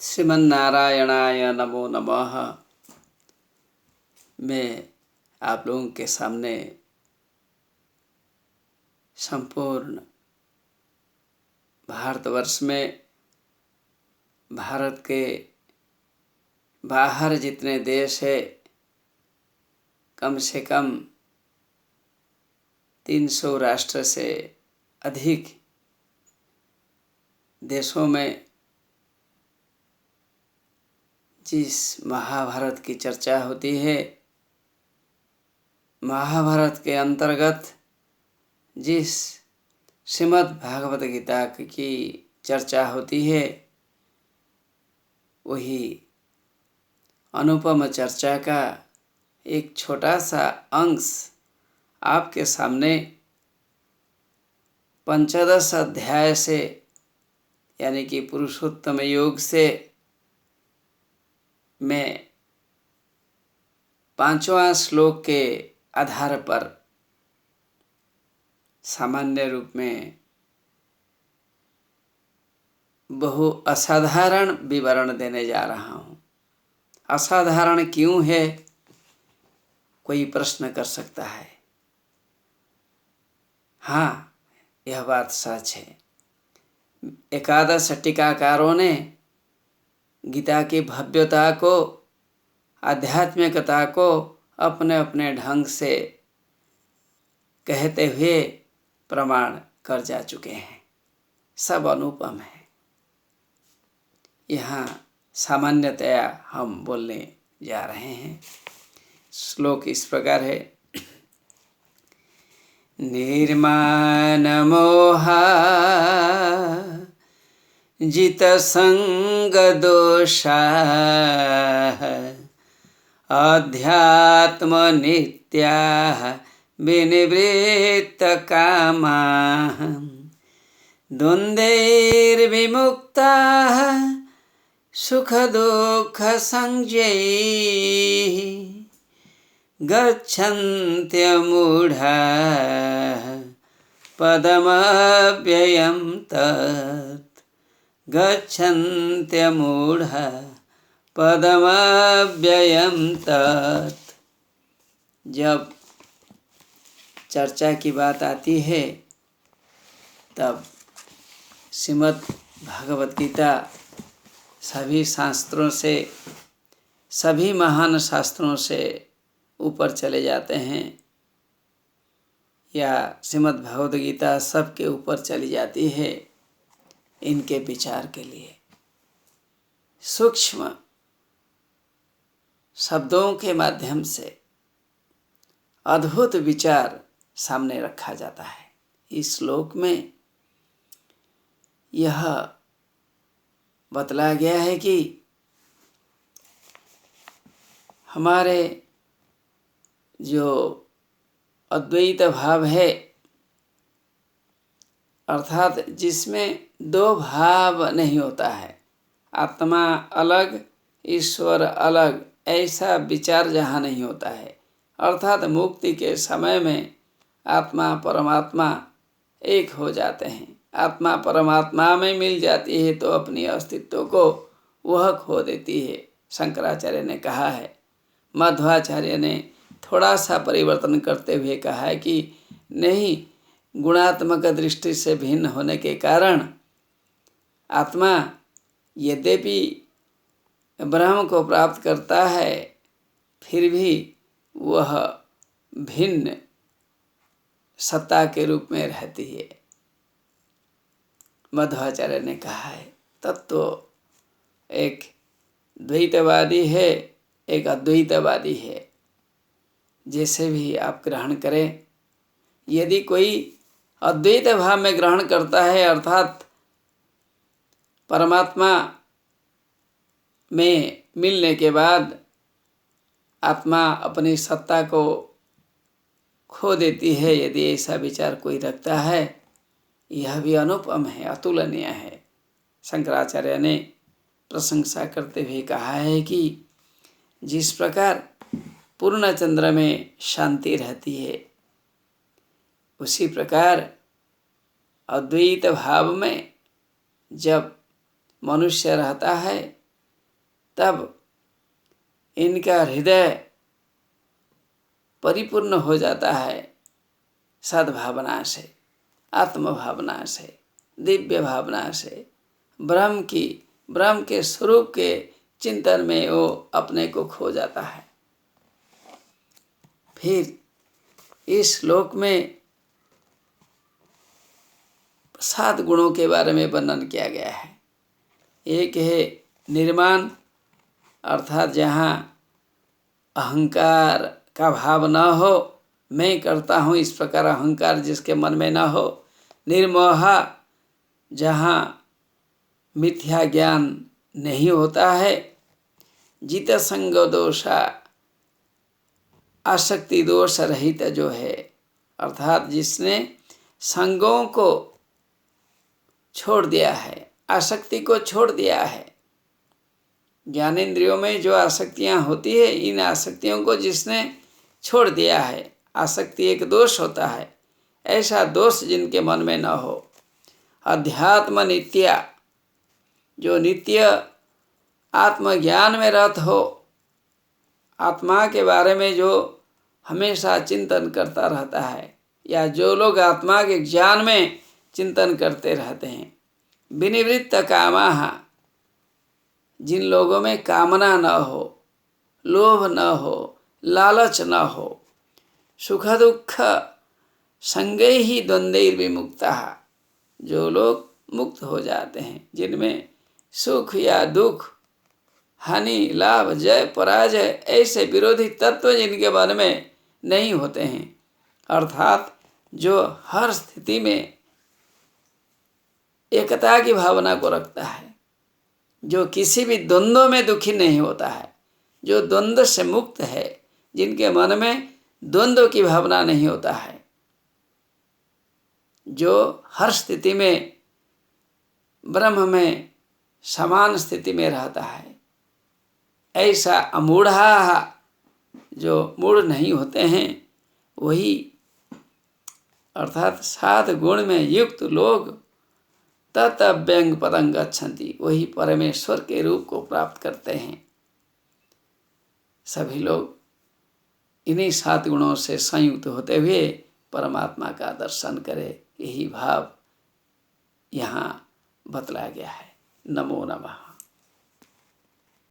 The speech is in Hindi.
श्रीमन्नारायणाय नमो नमः। मैं आप लोगों के सामने संपूर्ण भारतवर्ष में, भारत के बाहर जितने देश है, कम से कम 300 राष्ट्र से अधिक देशों में जिस महाभारत की चर्चा होती है, महाभारत के अंतर्गत जिस श्रीमद् भागवत गीता की चर्चा होती है, वही अनुपम चर्चा का एक छोटा सा अंश आपके सामने 15 अध्याय से, यानी कि पुरुषोत्तम योग से मैं 5वां श्लोक के आधार पर सामान्य रूप में बहु असाधारण विवरण देने जा रहा हूँ। असाधारण क्यों है, कोई प्रश्न कर सकता है। हाँ, यह बात सच है। एकादश टीकाकारों ने गीता की भव्यता को, आध्यात्मिकता को अपने अपने ढंग से कहते हुए प्रमाण कर जा चुके हैं। सब अनुपम है। यहाँ सामान्यतया हम बोलने जा रहे हैं। श्लोक इस प्रकार है। निर्माण मोहा जित संग दोषा अध्यात्म नित्या विनिवृत्त कामा द्वन्द्वैर्विमुक्ता सुख दुःख संजयैः गच्छन्त्यमूढा पदमव्ययं तत् गच्छन्त्यमूढा पदमव्ययं तत्। जब चर्चा की बात आती है तब श्रीमद् भागवत गीता सभी शास्त्रों से, सभी महान शास्त्रों से ऊपर चले जाते हैं, या श्रीमद् भागवत गीता सबके ऊपर चली जाती है इनके विचार के लिए। सूक्ष्म शब्दों के माध्यम से अद्भुत विचार सामने रखा जाता है। इस श्लोक में यह बतलाया गया है कि हमारे जो अद्वैत भाव है, अर्थात जिसमें दो भाव नहीं होता है, आत्मा अलग ईश्वर अलग, ऐसा विचार जहाँ नहीं होता है, अर्थात मुक्ति के समय में आत्मा परमात्मा एक हो जाते हैं। आत्मा परमात्मा में मिल जाती है तो अपनी अस्तित्व को वह खो देती है। शंकराचार्य ने कहा है, मध्वाचार्य ने थोड़ा सा परिवर्तन करते हुए कहा है कि नहीं, गुणात्मक दृष्टि से भिन्न होने के कारण आत्मा यद्यपि ब्रह्म को प्राप्त करता है, फिर भी वह भिन्न सत्ता के रूप में रहती है। मध्वाचार्य ने कहा है तत्व एक द्वैतवादी है, एक अद्वैतवादी है। जैसे भी आप ग्रहण करें, यदि कोई अद्वैत भाव में ग्रहण करता है, अर्थात परमात्मा में मिलने के बाद आत्मा अपनी सत्ता को खो देती है, यदि ऐसा विचार कोई रखता है, यह भी अनुपम है, अतुलनीय है। शंकराचार्य ने प्रशंसा करते हुए कहा है कि जिस प्रकार पूर्ण चंद्र में शांति रहती है, उसी प्रकार अद्वैत भाव में जब मनुष्य रहता है तब इनका हृदय परिपूर्ण हो जाता है सद्भावना से, आत्मभावना से, दिव्य भावना से, ब्रह्म के स्वरूप के चिंतन में वो अपने को खो जाता है। फिर इस श्लोक में 7 गुणों के बारे में वर्णन किया गया है। एक है निर्माण, अर्थात जहाँ अहंकार का भाव न हो, मैं करता हूँ इस प्रकार अहंकार जिसके मन में न हो। निर्मोह, जहाँ मिथ्या ज्ञान नहीं होता है। जित संग दोषा, आसक्ति दोष रहित जो है, अर्थात जिसने संगों को छोड़ दिया है, आसक्ति को छोड़ दिया है। ज्ञानेंद्रियों में जो आसक्तियाँ होती है, इन आसक्तियों को जिसने छोड़ दिया है, आसक्ति एक दोष होता है, ऐसा दोष जिनके मन में न हो। अध्यात्म नित्या, जो नित्य आत्मज्ञान में रत हो, आत्मा के बारे में जो हमेशा चिंतन करता रहता है, या जो लोग आत्मा के ज्ञान में चिंतन करते रहते हैं। विनिवृत्त कामाः, जिन लोगों में कामना न हो, लोभ न हो, लालच न हो। सुख दुख संगैः द्वंद्वैर्विमुक्ताः, जो लोग मुक्त हो जाते हैं, जिनमें सुख या दुख, हानि लाभ, जय पराजय, ऐसे विरोधी तत्व जिनके मन में नहीं होते हैं, अर्थात जो हर स्थिति में एकता की भावना को रखता है, जो किसी भी द्वंद्व में दुखी नहीं होता है, जो द्वंद्व से मुक्त है, जिनके मन में द्वंद्व की भावना नहीं होता है, जो हर स्थिति में ब्रह्म में समान स्थिति में रहता है, ऐसा अमूढ़ा, जो मूढ़ नहीं होते हैं, वही अर्थात 7 गुण में युक्त लोग तत् अव्यंग पदं गच्छन्ति, वही परमेश्वर के रूप को प्राप्त करते हैं। सभी लोग इन्हीं 7 गुणों से संयुक्त होते हुए परमात्मा का दर्शन करें, यही भाव यहाँ बतलाया गया है। नमो नमः।